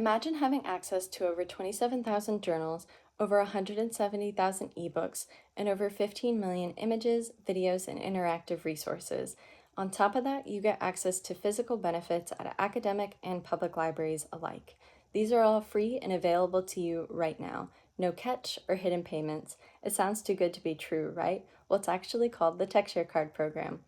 Imagine having access to over 27,000 journals, over 170,000 ebooks, and over 15 million images, videos, and interactive resources. On top of that, you get access to physical benefits at academic and public libraries alike. These are all free and available to you right now. No catch or hidden payments. It sounds too good to be true, right? Well, it's actually called the TexShare Card Program.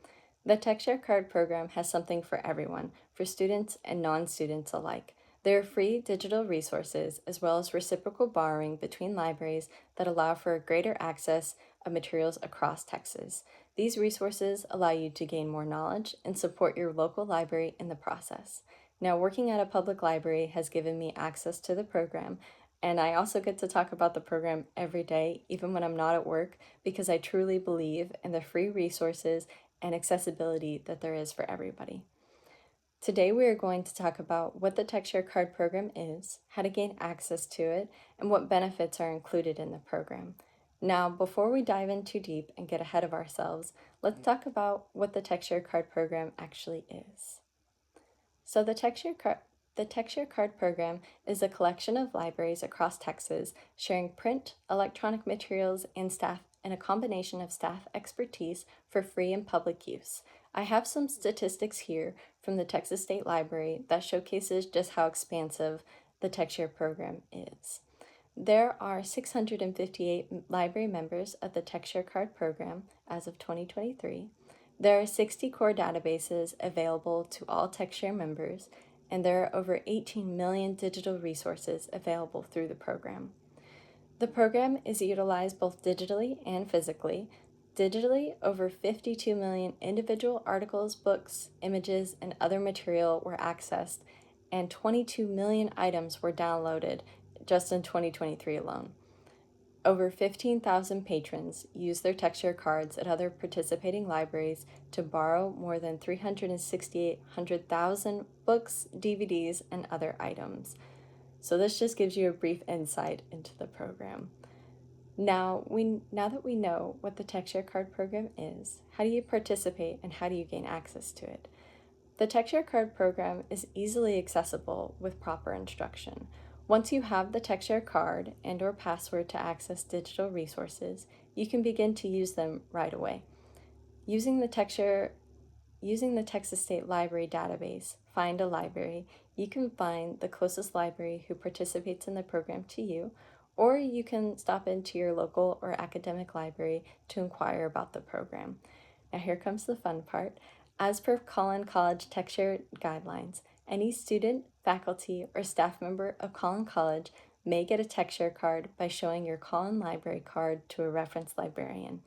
The TexShare Card Program has something for everyone, for students and non-students alike. There are free digital resources as well as reciprocal borrowing between libraries that allow for greater access of materials across Texas. These resources allow you to gain more knowledge and support your local library in the process. Now, working at a public library has given me access to the program, and I also get to talk about the program every day, even when I'm not at work, because I truly believe in the free resources and accessibility that there is for everybody. Today we are going to talk about what the TexShare Card program is, how to gain access to it, and what benefits are included in the program. Now, before we dive in too deep and get ahead of ourselves, let's talk about what the TexShare Card program actually is. So the TexShare Card program is a collection of libraries across Texas sharing print, electronic materials, and staff and a combination of staff expertise for free and public use. I have some statistics here from the Texas State Library that showcases just how expansive the TexShare program is. There are 658 library members of the TexShare Card program as of 2023. There are 60 core databases available to all TexShare members, and there are over 18 million digital resources available through the program. The program is utilized both digitally and physically. Digitally, over 52 million individual articles, books, images, and other material were accessed, and 22 million items were downloaded just in 2023 alone. Over 15,000 patrons use their TexShare cards at other participating libraries to borrow more than 368,000 books, DVDs, and other items. So this just gives you a brief insight into the program. Now that we know what the TexShare Card program is, how do you participate and how do you gain access to it? The TexShare Card program is easily accessible with proper instruction. Once you have the TexShare card and or password to access digital resources, you can begin to use them right away. Using the Texas State Library database, Find a Library, you can find the closest library who participates in the program to you, or you can stop into your local or academic library to inquire about the program. Now here comes the fun part. As per Collin College TexShare guidelines, any student, faculty, or staff member of Collin College may get a TexShare card by showing your Collin Library card to a reference librarian.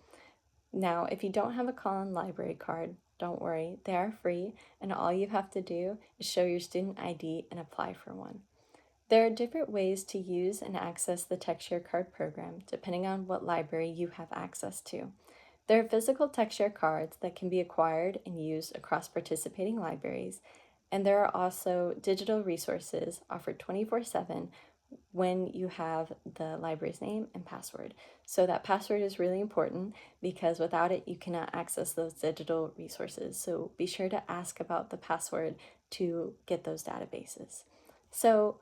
Now, if you don't have a Collin Library card, don't worry, they are free, and all you have to do is show your student ID and apply for one. There are different ways to use and access the TexShare card program depending on what library you have access to. There are physical TexShare cards that can be acquired and used across participating libraries, and there are also digital resources offered 24/7 when you have the library's name and password. So that password is really important because without it, you cannot access those digital resources. So be sure to ask about the password to get those databases. So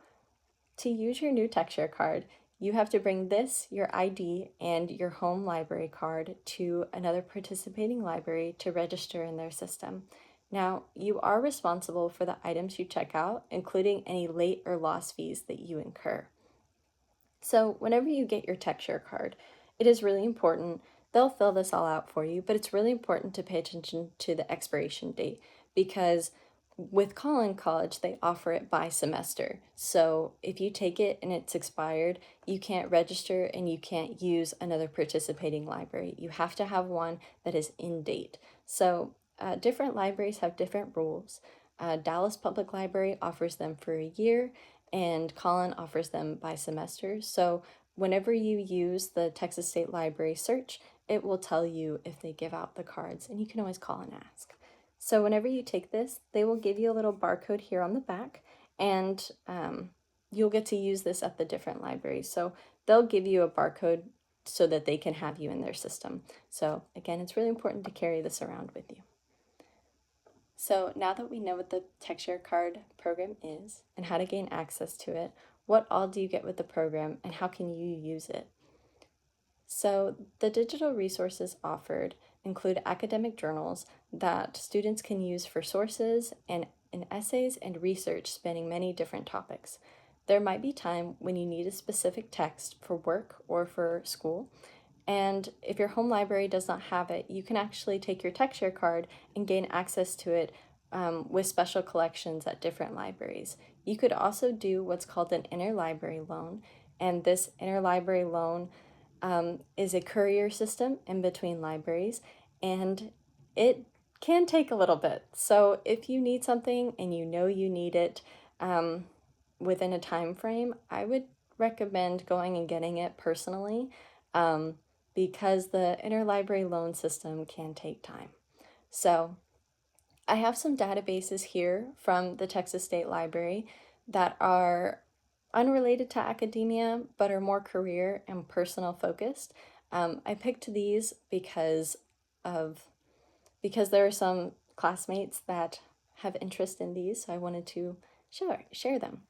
to use your new TexShare card, you have to bring this, your ID, and your home library card to another participating library to register in their system. Now, you are responsible for the items you check out, including any late or lost fees that you incur. So whenever you get your TexShare card, it is really important, they'll fill this all out for you, but it's really important to pay attention to the expiration date because with Collin College, they offer it by semester. So if you take it and it's expired, you can't register and you can't use another participating library. You have to have one that is in date. So different libraries have different rules. Dallas Public Library offers them for a year and Collin offers them by semester. So whenever you use the Texas State Library search, it will tell you if they give out the cards and you can always call and ask. So whenever you take this, they will give you a little barcode here on the back and you'll get to use this at the different libraries. So they'll give you a barcode so that they can have you in their system. So again, it's really important to carry this around with you. So now that we know what the TexShare card program is and how to gain access to it, what all do you get with the program and how can you use it? So the digital resources offered include academic journals that students can use for sources and in essays and research spanning many different topics. There might be time when you need a specific text for work or for school, and if your home library does not have it, you can actually take your TextShare card and gain access to it with special collections at different libraries. You could also do what's called an interlibrary loan, and this interlibrary loan is a courier system in between libraries, and it can take a little bit. So if you need something and you know you need it within a time frame, I would recommend going and getting it personally. Because the interlibrary loan system can take time. So I have some databases here from the Texas State Library that are unrelated to academia but are more career and personal focused. I picked these because there are some classmates that have interest in these, so I wanted to share them.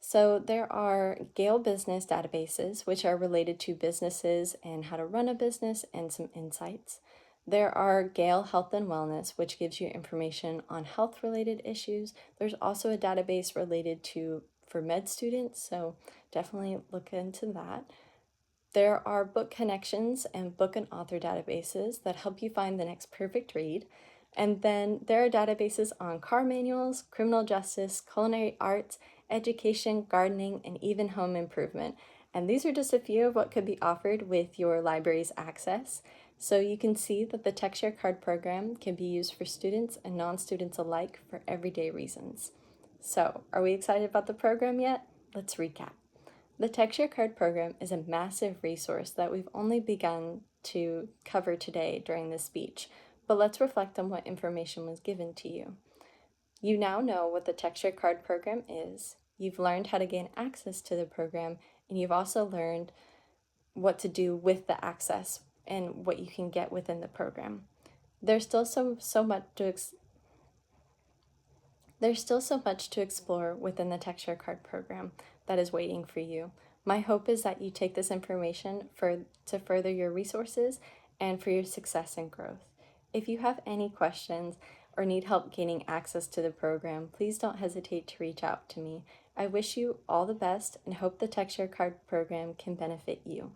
So there are Gale business databases, which are related to businesses and how to run a business and some insights. There are Gale Health and Wellness, which gives you information on health-related issues. There's also a database related to for med students, so definitely look into that. There are book connections and book and author databases that help you find the next perfect read. And then there are databases on car manuals, criminal justice, culinary arts, education, gardening, and even home improvement. And these are just a few of what could be offered with your library's access. So you can see that the TextShare card program can be used for students and non-students alike for everyday reasons. So, are we excited about the program yet? Let's recap. The TextShare card program is a massive resource that we've only begun to cover today during this speech, but let's reflect on what information was given to you. You now know what the TextShare card program is, you've learned how to gain access to the program, and you've also learned what to do with the access and what you can get within the program. There's still so much to explore within the TextShare card program that is waiting for you. My hope is that you take this information to further your resources and for your success and growth. If you have any questions or need help gaining access to the program, please don't hesitate to reach out to me. I wish you all the best and hope the TextShare card program can benefit you.